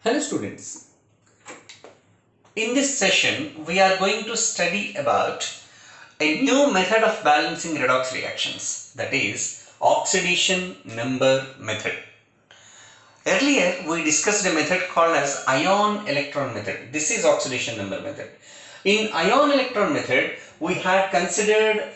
Hello students, in this session we are going to study about a new method of balancing redox reactions, that is oxidation number method. Earlier we discussed a method called as ion electron method. This is oxidation number method. In ion electron method we had considered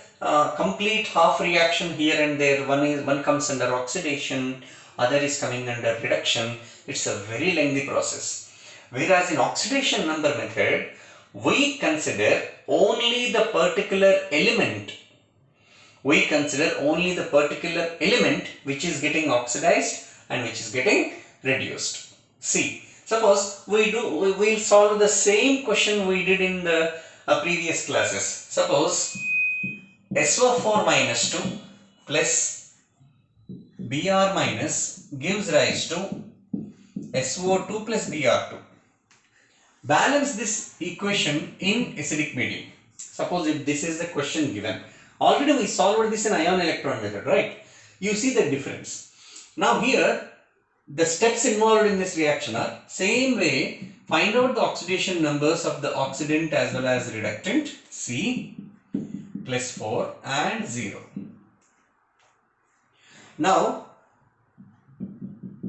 complete half reaction here and there. One comes under oxidation, other is coming under reduction. It's a very lengthy process. Whereas in oxidation number method, we consider only the particular element. We consider only the particular element which is getting oxidized and which is getting reduced. See, suppose we'll solve the same question we did in the previous classes. Suppose SO4 minus 2 plus Br minus gives rise to SO2 plus Br2. Balance this equation in acidic medium. Suppose if this is the question given. Already we solved this in ion electron method, right? You see the difference. Now here, the steps involved in this reaction are same way. Find out the oxidation numbers of the oxidant as well as reductant. C plus 4 and 0. Now,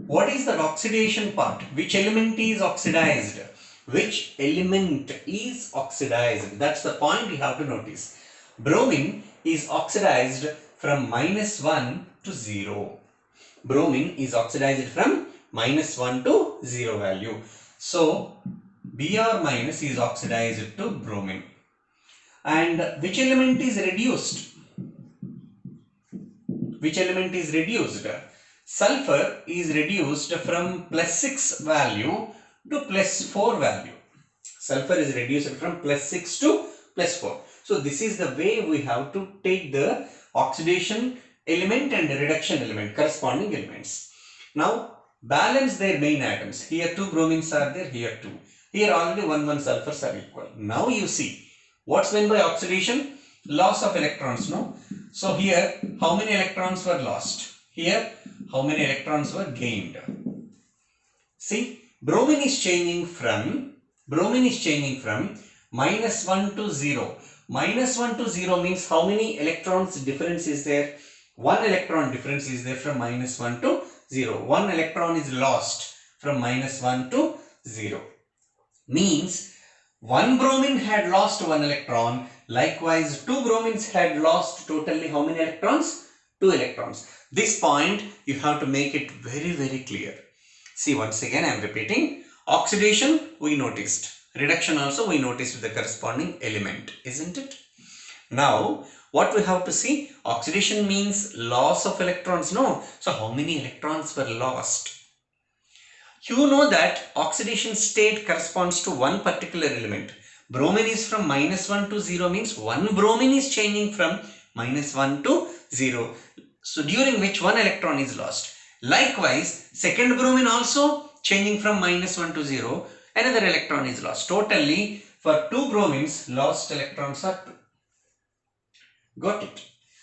what is the oxidation part? Which element is oxidized? Which element is oxidized? That's the point you have to notice. Bromine is oxidized from -1 to 0. Bromine is oxidized from -1 to 0 value. So, Br minus is oxidized to bromine. And which element is reduced? Which element is reduced? Sulfur is reduced from +6 value to +4 value. Sulfur is reduced from +6 to +4. So this is the way we have to take the oxidation element and the reduction element, corresponding elements. Now balance their main atoms. Here 2 bromines are there, here 2. Here already 1 sulfurs are equal. Now you see what's meant by oxidation? Loss of electrons, no? So here how many electrons were lost? Here how many electrons were gained? See, bromine is changing from -1 to 0. -1 to 0 means how many electrons difference is there? 1 electron difference is there from -1 to 0. 1 electron is lost from -1 to 0. Means 1 bromine had lost 1 electron. Likewise, 2 bromines had lost totally how many electrons? 2 electrons. This point you have to make it very, very clear. See, once again I am repeating. Oxidation we noticed. Reduction also we noticed with the corresponding element, isn't it? Now, what we have to see? Oxidation means loss of electrons, no? So, how many electrons were lost? You know that oxidation state corresponds to one particular element. Bromine is from -1 to 0 means 1 bromine is changing from -1 to 0. So, during which 1 electron is lost. Likewise, second bromine also changing from -1 to 0, another electron is lost. Totally, for 2 bromines, lost electrons are 2. Got it?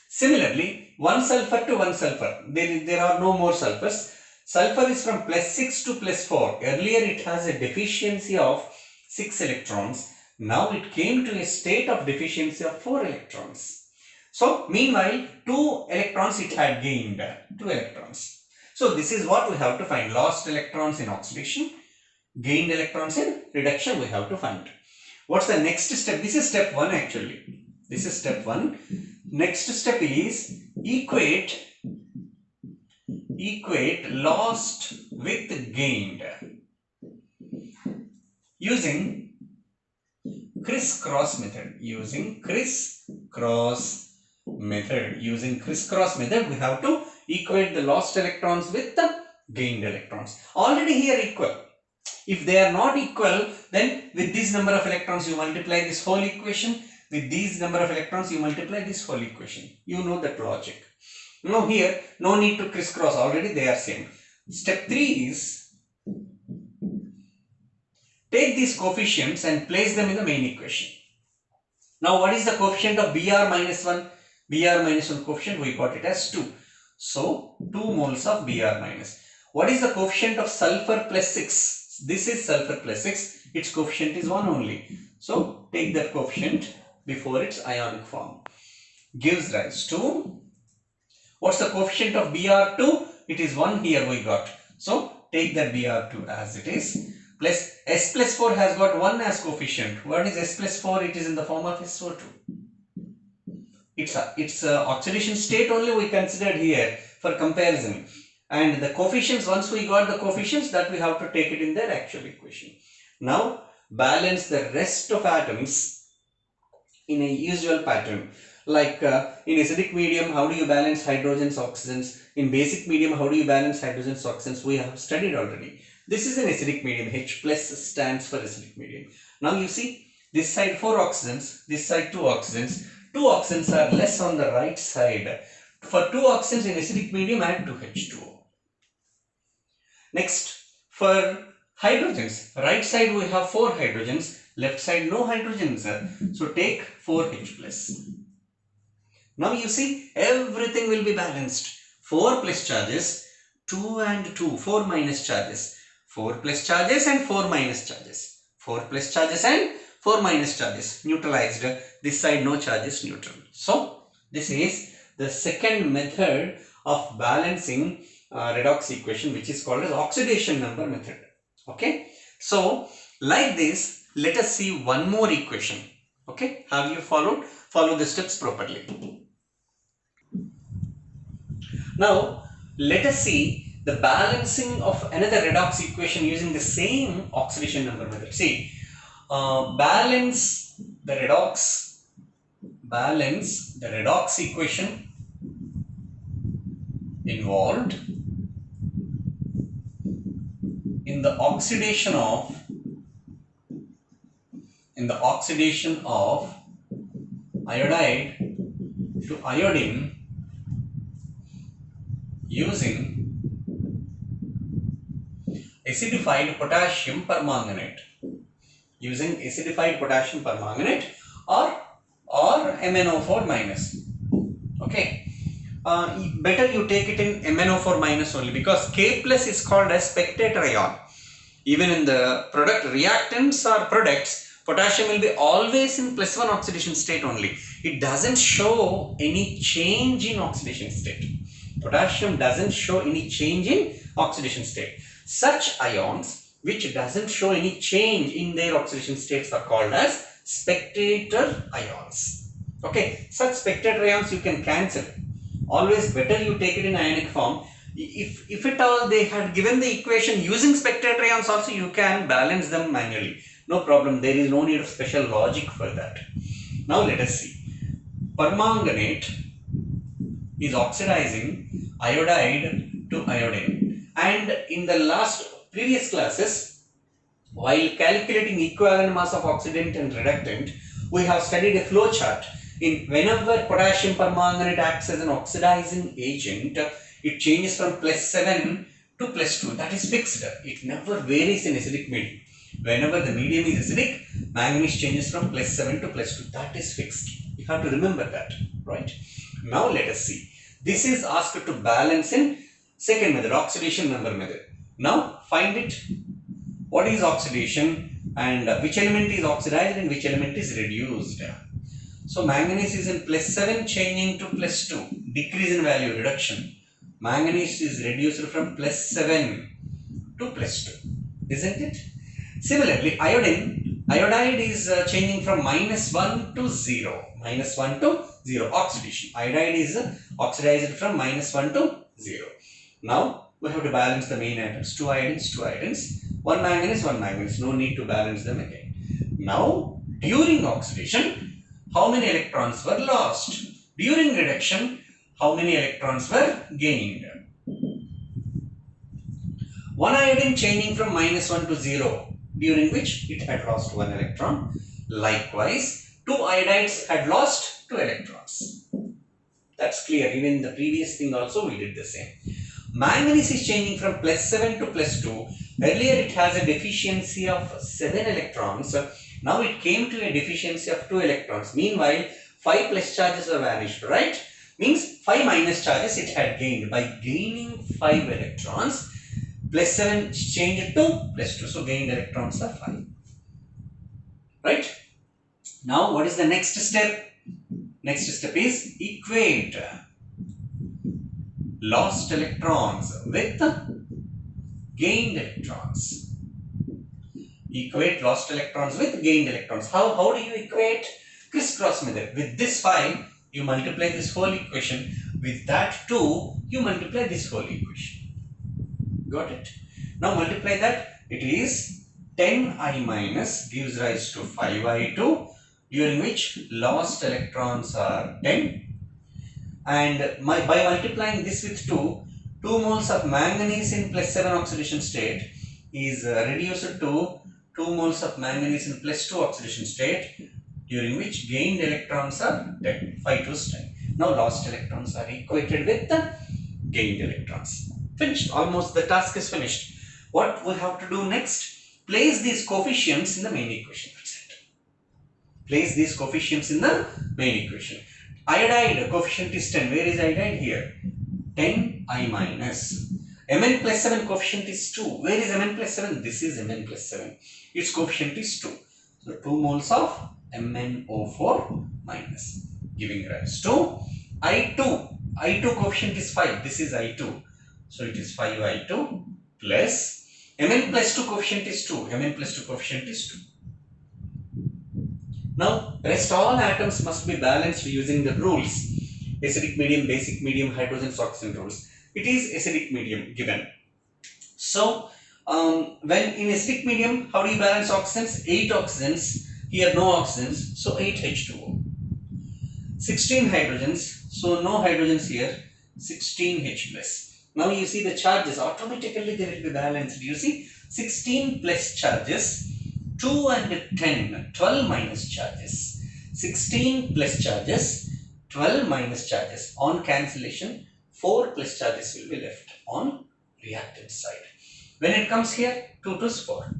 Similarly, 1 sulfur to 1 sulfur, there are no more sulfurs. Sulfur is from +6 to +4. Earlier it has a deficiency of 6 electrons. Now it came to a state of deficiency of 4 electrons. So, meanwhile, 2 electrons it had gained, 2 electrons. So, this is what we have to find. Lost electrons in oxidation, gained electrons in reduction we have to find. What's the next step? This is step 1 actually. This is step 1. Next step is equate lost with gained using crisscross method. Using crisscross method, we have to equate the lost electrons with the gained electrons. Already here equal. If they are not equal, then with this number of electrons you multiply this whole equation. With these number of electrons you multiply this whole equation. You know that logic. Now here, no need to crisscross. Already they are same. Step 3 is take these coefficients and place them in the main equation. Now what is the coefficient of Br minus 1? Br minus 1 coefficient, we got it as 2. So 2 moles of Br minus. What is the coefficient of sulfur plus 6? This is sulfur plus 6. Its coefficient is 1 only. So take that coefficient before its ionic form. Gives rise to, what's the coefficient of Br2? It is 1 here we got. So take that Br2 as it is. Plus S plus 4 has got 1 as coefficient. What is S plus 4? It is in the form of SO2. It's a oxidation state only we considered here for comparison. And the coefficients, once we got the coefficients, that we have to take it in their actual equation. Now balance the rest of atoms in a usual pattern. Like in acidic medium, how do you balance hydrogens, oxygens? In basic medium, how do you balance hydrogens, oxygens? We have studied already. This is an acidic medium. H plus stands for acidic medium. Now you see, this side 4 oxygens, this side 2 oxygens. 2 oxygens are less on the right side. For 2 oxygens in acidic medium, add 2H2O. Next, for hydrogens, right side we have 4 hydrogens, left side no hydrogens. So take 4H plus. Now you see, everything will be balanced. 4 plus charges, 2 and 2, 4 minus charges. 4 plus charges and 4 minus charges. 4 plus charges and 4 minus charges. Neutralized. This side no charges, neutral. So this is the second method of balancing redox equation, which is called as oxidation number method. Okay. So like this, let us see one more equation. Okay. Have you followed? Follow the steps properly. Now let us see the balancing of another redox equation using the same oxidation number method. See, balance the redox equation involved in the oxidation of iodide to iodine using acidified potassium permanganate, or MnO4 minus. Okay, better you take it in MnO4 minus only, because K plus is called as spectator ion. Even in the product reactants or products, potassium will be always in +1 oxidation state only. It doesn't show any change in oxidation state. Potassium doesn't show any change in oxidation state. Such ions which doesn't show any change in their oxidation states are called as spectator ions. Okay, such spectator ions you can cancel. Always better you take it in ionic form. If at all they had given the equation using spectator ions also, you can balance them manually. No problem. There is no need of special logic for that. Now let us see. Permanganate is oxidizing iodide to iodine. And in the previous classes, while calculating equivalent mass of oxidant and reductant, we have studied a flow chart. Whenever potassium permanganate acts as an oxidizing agent, it changes from +7 to +2. That is fixed. It never varies in acidic medium. Whenever the medium is acidic, manganese changes from +7 to +2. That is fixed. You have to remember that, right? Now let us see. This is asked to balance in second method, oxidation number method. Now find it. What is oxidation and which element is oxidized and which element is reduced? So manganese is in +7 changing to +2. Decrease in value, reduction. Manganese is reduced from +7 to +2. Isn't it? Similarly, iodide is changing from -1 to 0. -1 to 0. Oxidation. Iodide is oxidized from -1 to 0. Now we have to balance the main atoms. 2 iodines, 1 manganese. No need to balance them again. Now during oxidation, how many electrons were lost? During reduction, how many electrons were gained? 1 iodine changing from -1 to 0, during which it had lost 1 electron. Likewise, 2 iodides had lost 2 electrons. That's clear. Even in the previous thing also we did the same. Manganese is changing from +7 to +2. Earlier it has a deficiency of 7 electrons. Now it came to a deficiency of 2 electrons. Meanwhile, 5 plus charges have vanished, right? Means 5 minus charges it had gained. By gaining 5 electrons, plus 7 changed to plus 2. So gained electrons are 5. Right? Now what is the next step? Next step is equate lost electrons with gained electrons. Equate lost electrons with gained electrons. How do you equate? Crisscross method. With this 5, you multiply this whole equation. With that 2, you multiply this whole equation. Got it? Now multiply that. It is 10I minus gives rise to 5I2, during which lost electrons are 10. And by multiplying this with 2 moles of manganese in plus 7 oxidation state is reduced to 2 moles of manganese in plus 2 oxidation state, during which gained electrons are 10. 5 to 10. Now lost electrons are equated with the gained electrons. Finished. Almost the task is finished. What we have to do next? Place these coefficients in the main equation. That's it. Place these coefficients in the main equation. Iodide coefficient is 10. Where is iodide? Here. 10I minus. Mn plus 7 coefficient is 2. Where is Mn plus 7? This is Mn plus 7. Its coefficient is 2. So 2 moles of MnO4 minus, giving rise to I2. I2 coefficient is 5. This is I2. So it is 5I2 plus Mn plus 2 coefficient is 2. Mn plus 2 coefficient is 2. Now, rest all atoms must be balanced using the rules. Acidic medium, basic medium, hydrogens, oxygen rules. It is acidic medium given. So, when in acidic medium, how do you balance oxygens? 8 oxygens. Here no oxygens. So 8 H2O. 16 hydrogens. So no hydrogens here. 16 H plus. Now you see the charges. Automatically they will be balanced. You see 16 plus charges. 2 and 10, 12 minus charges. 16 plus charges, 12 minus charges. On cancellation, 4 plus charges will be left on reactant side. When it comes here, 2 to 4.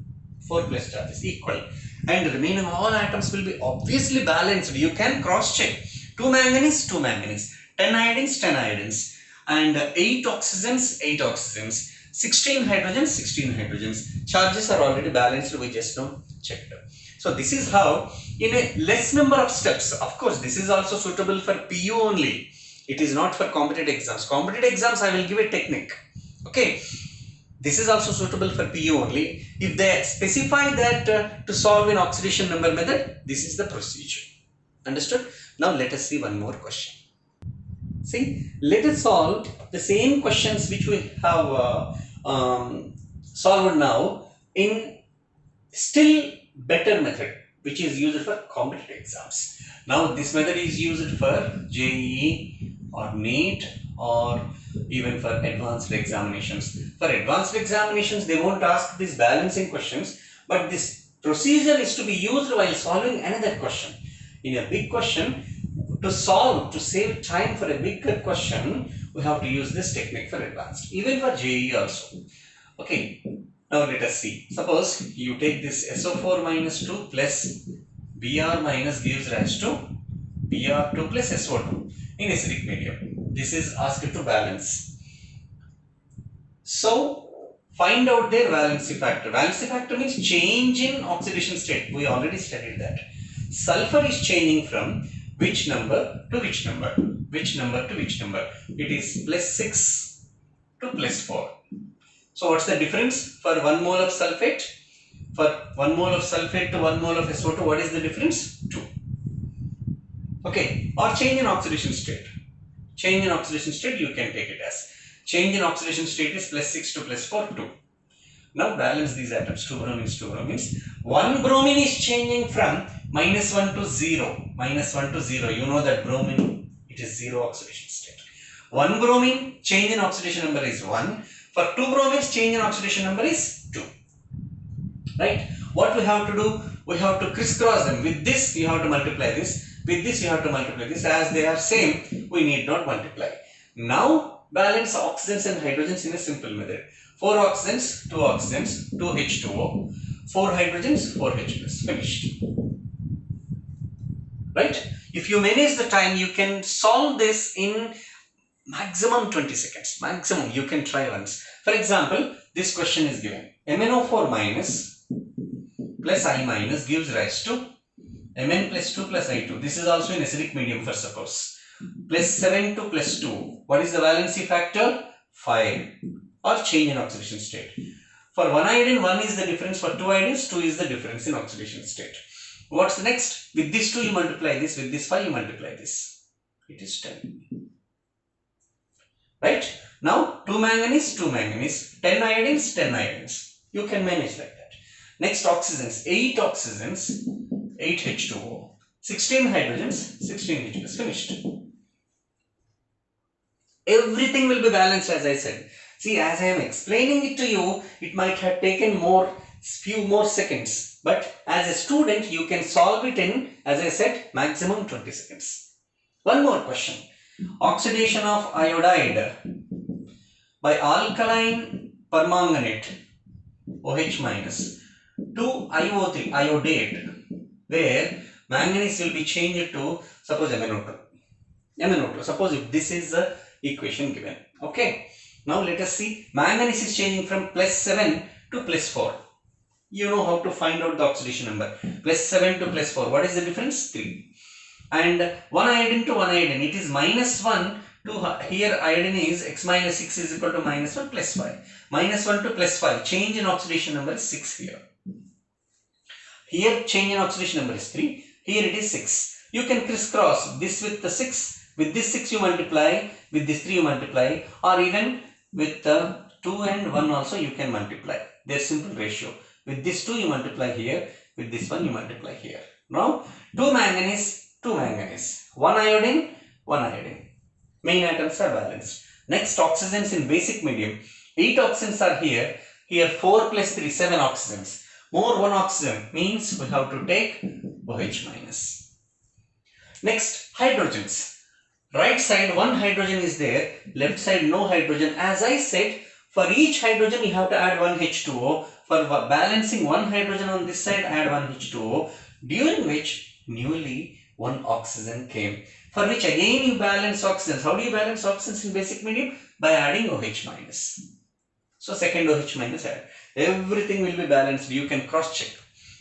4 plus charges equal. And remaining all atoms will be obviously balanced. You can cross check. 2 manganese, 2 manganese. 10 iodines, 10 iodines. And 8 oxygens, 8 oxygens. 16 hydrogens, 16 hydrogens. Charges are already balanced. We just now checked. So this is how, in a less number of steps, of course this is also suitable for PU only. It is not for competitive exams. Competitive exams I will give a technique. Okay. This is also suitable for PU only. If they specify that to solve in oxidation number method, this is the procedure. Understood? Now let us see one more question. See, let us solve the same questions which we have solved now in still better method, which is used for competitive exams. Now this method is used for JEE or NEET or even for advanced examinations. For advanced examinations, they won't ask these balancing questions, but this procedure is to be used while solving another question. In a big question, to solve, to save time for a bigger question, we have to use this technique for advanced, even for JEE also. Okay, now let us see. Suppose you take this SO4 minus 2 plus Br minus gives rise to Br2 plus SO2 in acidic medium. This is asked to balance. So, find out their valency factor. Valency factor means change in oxidation state. We already studied that. Sulfur is changing from which number to which number? Which number to which number? It is plus 6 to plus 4. So, what's the difference for 1 mole of sulfate? For 1 mole of sulfate to 1 mole of SO2, what is the difference? 2. Okay, or change in oxidation state. Change in oxidation state, you can take it as change in oxidation state is plus 6 to plus 4, 2. Now balance these atoms, 2 bromines, 2 bromines. 1 bromine is changing from minus 1 to 0. Minus 1 to 0. You know that bromine, it is 0 oxidation state. 1 bromine, change in oxidation number is 1. For 2 bromines, change in oxidation number is 2. Right? What we have to do? We have to crisscross them. With this, you have to multiply this. With this, you have to multiply this. As they are same, we need not multiply. Now, balance oxygens and hydrogens in a simple method. 4 oxygens, 2 oxygens, 2 H2O. 4 hydrogens, 4 H plus. Finished. Right? If you manage the time, you can solve this in maximum 20 seconds. Maximum, you can try once. For example, this question is given. MnO4 minus plus I minus gives rise to Mn plus 2 plus I2. This is also in acidic medium for suppose. Plus 7 to plus 2. What is the valency factor? 5, or change in oxidation state. For one iodine, 1 is the difference. For two iodines, 2 is the difference in oxidation state. What's the next? With this 2 you multiply this, with this 5 you multiply this. It is 10. Right? Now 2 manganese, 2 manganese, 10 iodines, 10 iodines. You can manage like that. Next oxygens, 8 oxygens, 8 H2O, 16 hydrogens, 16 H+, finished. Everything will be balanced as I said. See, as I am explaining it to you, it might have taken few more seconds. But as a student, you can solve it in, as I said, maximum 20 seconds. One more question. Oxidation of iodide by alkaline permanganate OH minus to IO3 iodate, where manganese will be changed to suppose MnO2. Suppose if this is the equation given. Okay. Now let us see. Manganese is changing from plus 7 to plus 4. You know how to find out the oxidation number. Plus 7 to plus 4. What is the difference? 3. And 1 iodine to 1 iodine. It is minus 1 to here iodine is x minus 6 is equal to minus 1 plus 5. Minus 1 to plus 5. Change in oxidation number is 6 here. Here change in oxidation number is 3. Here it is 6. You can crisscross this with the 6. With this 6 you multiply. With this 3 you multiply. Or even with 2 and 1 also you can multiply. Their simple ratio. With this 2 you multiply here. With this 1 you multiply here. Now 2 manganese, 2 manganese. 1 iodine, 1 iodine. Main atoms are balanced. Next oxygens in basic medium. 8 oxygens are here. Here 4 plus 3, 7 oxygens. More 1 oxygen means we have to take OH minus. Next hydrogens. Right side 1 hydrogen is there, left side no hydrogen. As I said, for each hydrogen you have to add 1 H2O. For balancing 1 hydrogen on this side, add 1 H2O, during which newly 1 oxygen came. For which again you balance oxygens. How do you balance oxygens in basic medium? By adding OH minus. So second OH minus add. Everything will be balanced. You can cross check.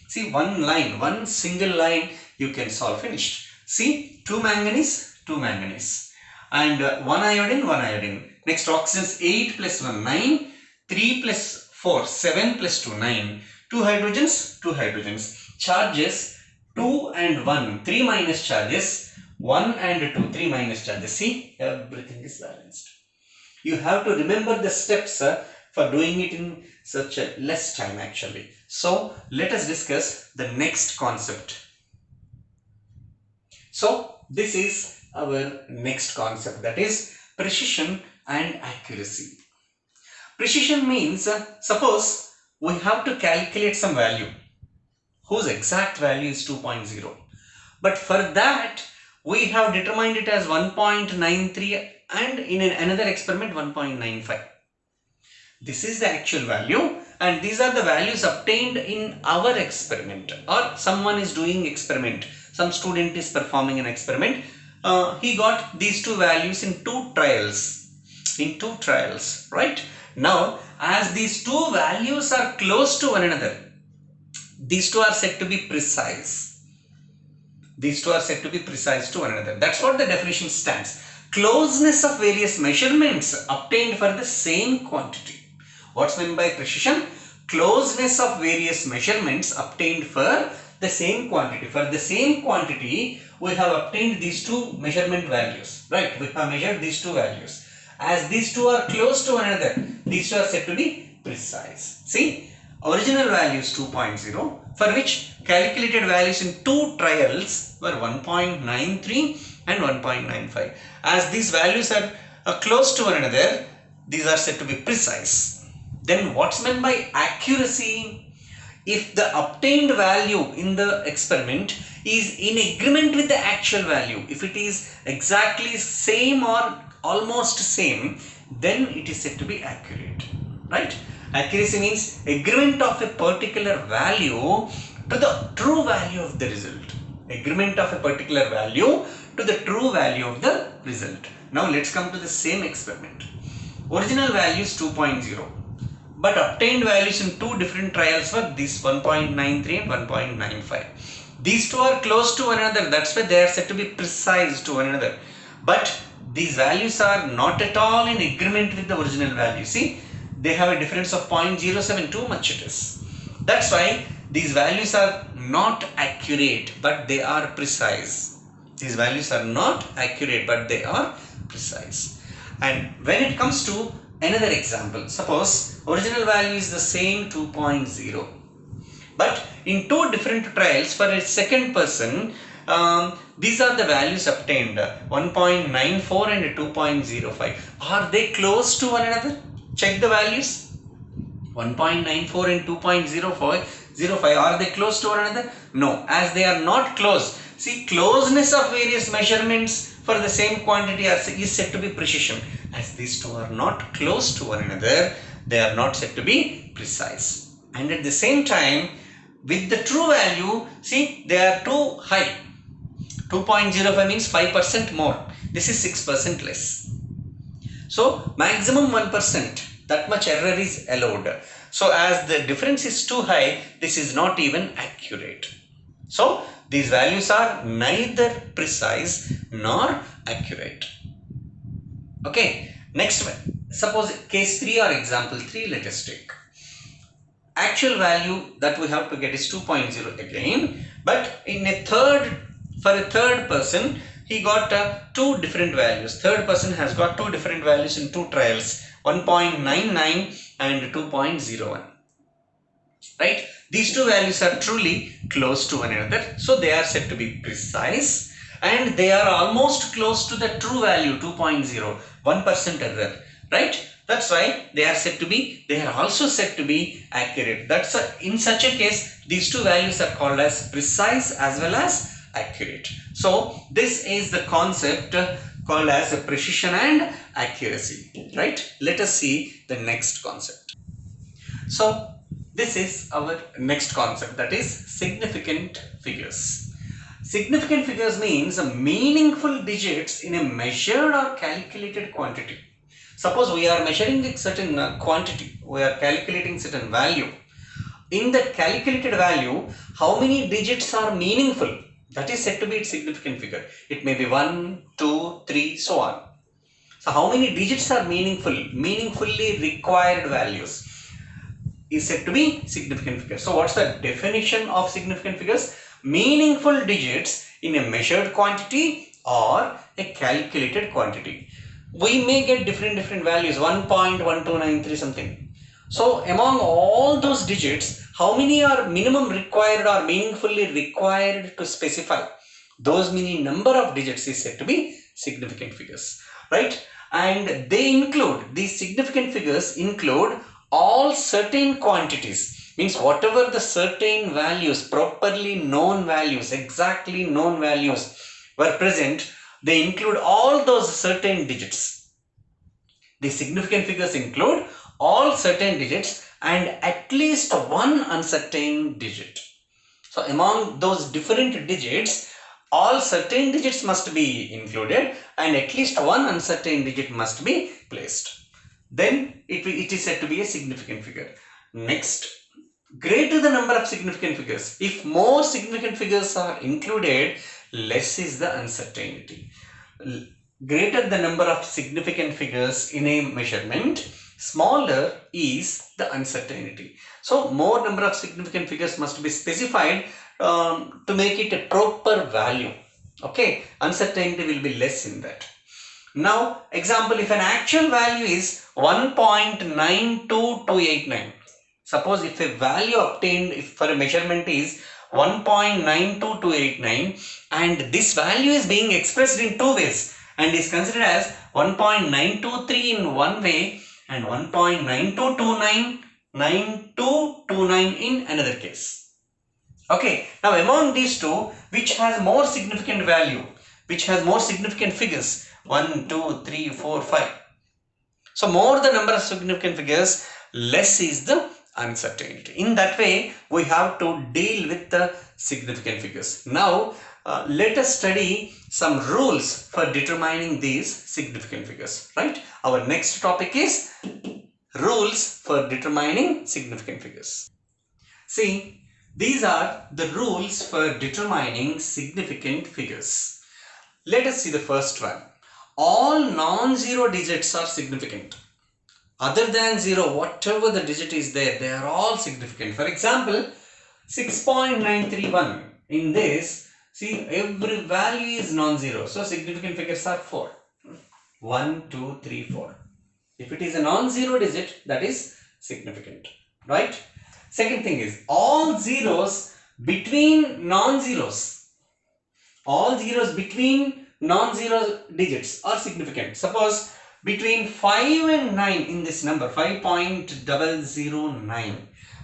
See, one single line you can solve. Finished. See, 2 manganese, 2 manganese. And 1 iodine, 1 iodine. Next oxygens 8 plus 1, 9. 3 plus 4, 7 plus 2, 9. 2 hydrogens, 2 hydrogens. Charges 2 and 1, 3 minus charges. 1 and 2, 3 minus charges. See, everything is balanced. You have to remember the steps for doing it in such a less time actually. So, let us discuss the next concept. So, this is our next concept, that is precision and accuracy. Precision means, suppose we have to calculate some value whose exact value is 2.0. But for that, we have determined it as 1.93 and in another experiment 1.95. This is the actual value and these are the values obtained in our experiment, or someone is doing experiment. Some student is performing an experiment. He got these two values in two trials. Right? Now, as these two values are close to one another, these two are said to be precise. These two are said to be precise to one another. That's what the definition stands. Closeness of various measurements obtained for the same quantity. What's meant by precision? Closeness of various measurements obtained for the same quantity. For the same quantity, we have obtained these two measurement values. Right? We have measured these two values. As these two are close to one another, these two are said to be precise. See, original value is 2.0, for which calculated values in two trials were 1.93 and 1.95. As these values are close to one another, these are said to be precise. Then what's meant by accuracy? If the obtained value in the experiment is in agreement with the actual value, if it is exactly same or almost same, then it is said to be accurate. Right? Accuracy means agreement of a particular value to the true value of the result. Agreement of a particular value to the true value of the result. Now let's come to the same experiment. Original value is 2.0. but obtained values in two different trials were this 1.93 and 1.95. These two are close to one another, that's why they are said to be precise to one another. But these values are not at all in agreement with the original value. See, they have a difference of 0.07, too much it is. That's why these values are not accurate, but they are precise. These values are not accurate, but they are precise. And when it comes to another example, suppose original value is the same 2.0, but in two different trials for a second person, these are the values obtained, 1.94 and 2.05. Are they close to one another? Check the values. 1.94 and 2.05, are they close to one another? No, as they are not close. See, closeness of various measurements for the same quantity is said to be precision. As these two are not close to one another, they are not said to be precise. And at the same time, with the true value, see, they are too high. 2.05 means 5% more. This is 6% less. So maximum 1%, that much error is allowed. So as the difference is too high, this is not even accurate. So these values are neither precise nor accurate. Okay, next one. Suppose case 3 or example 3, let us take. Actual value that we have to get is 2.0 again, but in a for a third person, he got two different values. Third person has got two different values in two trials, 1.99 and 2.01. Right? These two values are truly close to one another, so they are said to be precise, and they are almost close to the true value 2.0, 1% error. Right? That's why they are also said to be accurate. In such a case, these two values are called as precise as well as accurate. So this is the concept called as precision and accuracy. Right? Let us see the next concept. So this is our next concept, that is significant figures. Significant figures means meaningful digits in a measured or calculated quantity. Suppose we are measuring a certain quantity, we are calculating certain value. In that calculated value, how many digits are meaningful? That is said to be its significant figure. It may be 1, 2, 3, so on. So how many digits are meaningfully required values is said to be significant figure. So what's the definition of significant figures? Meaningful digits in a measured quantity or a calculated quantity. We may get different values, 1.1293 something. So among all those digits, how many are minimum required or meaningfully required to specify? Those many number of digits is said to be significant figures, right? And these significant figures include all certain quantities, means whatever the certain values, properly known values, exactly known values were present, they include all those certain digits. The significant figures include all certain digits and at least one uncertain digit. So among those different digits, all certain digits must be included and at least one uncertain digit must be placed. Then it is said to be a significant figure. Next, greater the number of significant figures. If more significant figures are included, less is the uncertainty. Greater the number of significant figures in a measurement, smaller is the uncertainty. So more number of significant figures must be specified to make it a proper value. Okay, uncertainty will be less in that. Now, example, if an actual value is 1.92289, suppose if a value obtained for a measurement is 1.92289 and this value is being expressed in two ways and is considered as 1.923 in one way and 1.9229 in another case. Okay, now among these two, which has more significant value, which has more significant figures? 1, 2, 3, 4, 5. So more the number of significant figures, less is the uncertainty. In that way, we have to deal with the significant figures. Now, let us study some rules for determining these significant figures. Right? Our next topic is rules for determining significant figures. See, these are the rules for determining significant figures. Let us see the first one. All non-zero digits are significant. Other than 0, whatever the digit is there, they are all significant. For example, 6.931. In this, see, every value is non-zero. So, significant figures are 4. 1, 2, 3, 4. If it is a non-zero digit, that is significant. Right? Second thing is, all zeros between non-zeros. All zeros between non-zero digits are significant. Suppose, between 5 and 9 in this number, 5.009.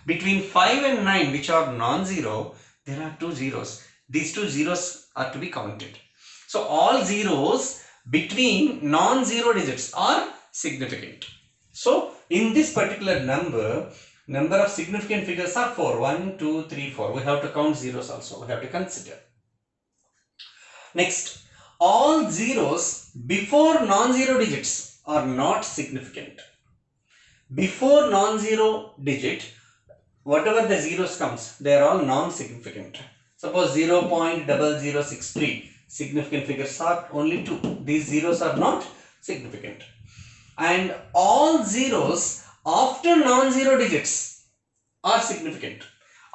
Between 5 and 9, which are non-zero, there are 2 zeros. These 2 zeros are to be counted. So, all zeros between non-zero digits are significant. So, in this particular number of significant figures are 4. 1, 2, 3, 4. We have to count zeros also. We have to consider. Next, all zeros before non-zero digits are not significant. Before non-zero digit, whatever the zeros comes, they are all non-significant. Suppose 0.0063, significant figures are only 2. These zeros are not significant. And all zeros after non-zero digits are significant.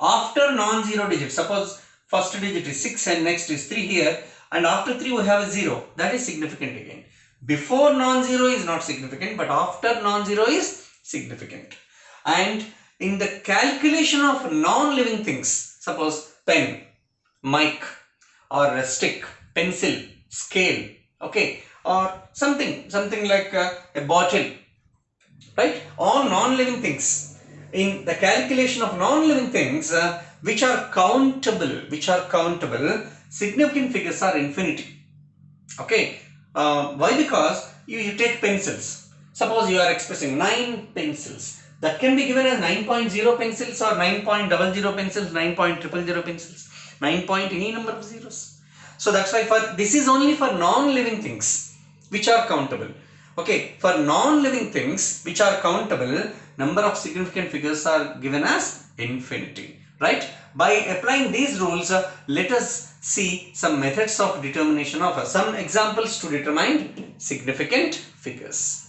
After non-zero digits, suppose first digit is 6 and next is 3 here, and after 3 we have a 0, that is significant again. Before non-zero is not significant, but after non-zero is significant. And in the calculation of non-living things, suppose pen, mic, or a stick, pencil, scale, okay, or something like a bottle, right? All non-living things. In the calculation of non-living things, which are countable, significant figures are infinity. Okay. Why? Because you take pencils. Suppose you are expressing 9 pencils. That can be given as 9.0 pencils or 9.00 pencils, 9.000 pencils, 9 point any number of zeros. So that's why this is only for non-living things which are countable. Okay, for non-living things which are countable, number of significant figures are given as infinity. Right? By applying these rules, let us see some methods of determination of some examples to determine significant figures.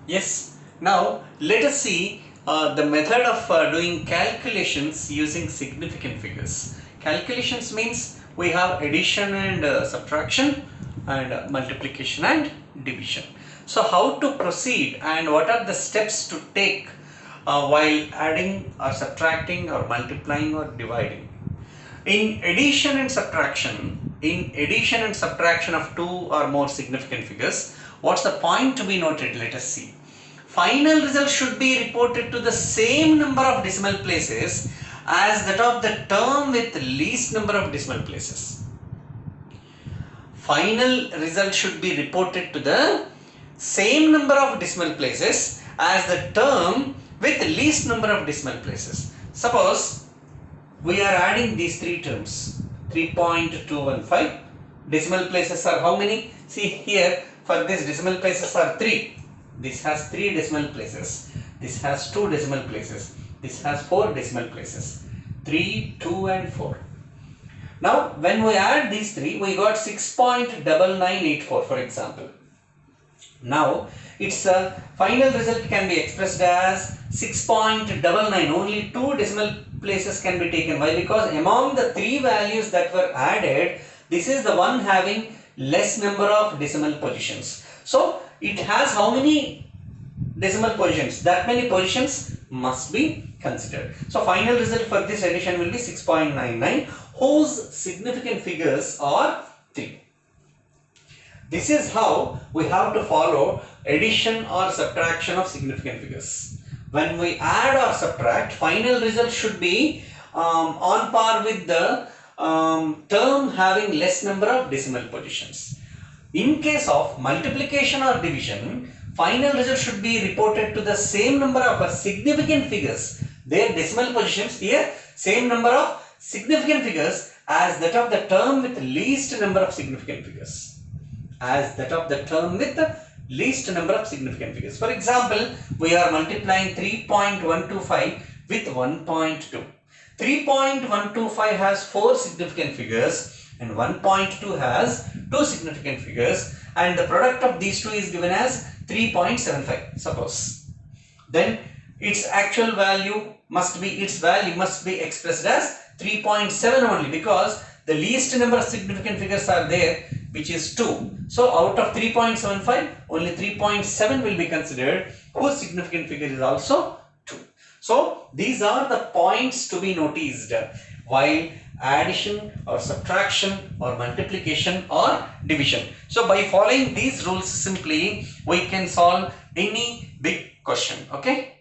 Yes, now let us see the method of doing calculations using significant figures. Calculations means we have addition and subtraction and multiplication and division. So how to proceed and what are the steps to take while adding or subtracting or multiplying or dividing. In addition and subtraction of 2 or more significant figures, what's the point to be noted? Let us see. Final result should be reported to the same number of decimal places as that of the term with least number of decimal places. Final result should be reported to the same number of decimal places as the term with least number of decimal places. Suppose we are adding these 3 terms, 3.215. Decimal places are how many? See here, for this decimal places are 3. This has 3 decimal places. This has 2 decimal places. This has 4 decimal places. 3, 2 and 4. Now when we add these 3, we got 6.9984 for example. Now its final result can be expressed as 6.99. Only 2 decimal places can be taken. Why? Because among the 3 values that were added, this is the one having less number of decimal positions. So it has how many decimal positions? That many positions must be considered. So final result for this addition will be 6.99, whose significant figures are 3. This is how we have to follow addition or subtraction of significant figures. When we add or subtract, final result should be on par with the term having less number of decimal positions. In case of multiplication or division, final result should be reported to the same number of significant figures. Their decimal positions here, same number of significant figures as that of the term with least number of significant figures. As that of the term with least number of significant figures. For example, we are multiplying 3.125 with 1.2. 3.125 has 4 significant figures and 1.2 has 2 significant figures, and the product of these two is given as 3.75, suppose. Then its value must be expressed as 3.7 only, because the least number of significant figures are there, which is 2. So out of 3.75, only 3.7 will be considered, whose significant figure is also 2. So these are the points to be noticed while addition or subtraction or multiplication or division. So by following these rules simply, we can solve any big question. Okay.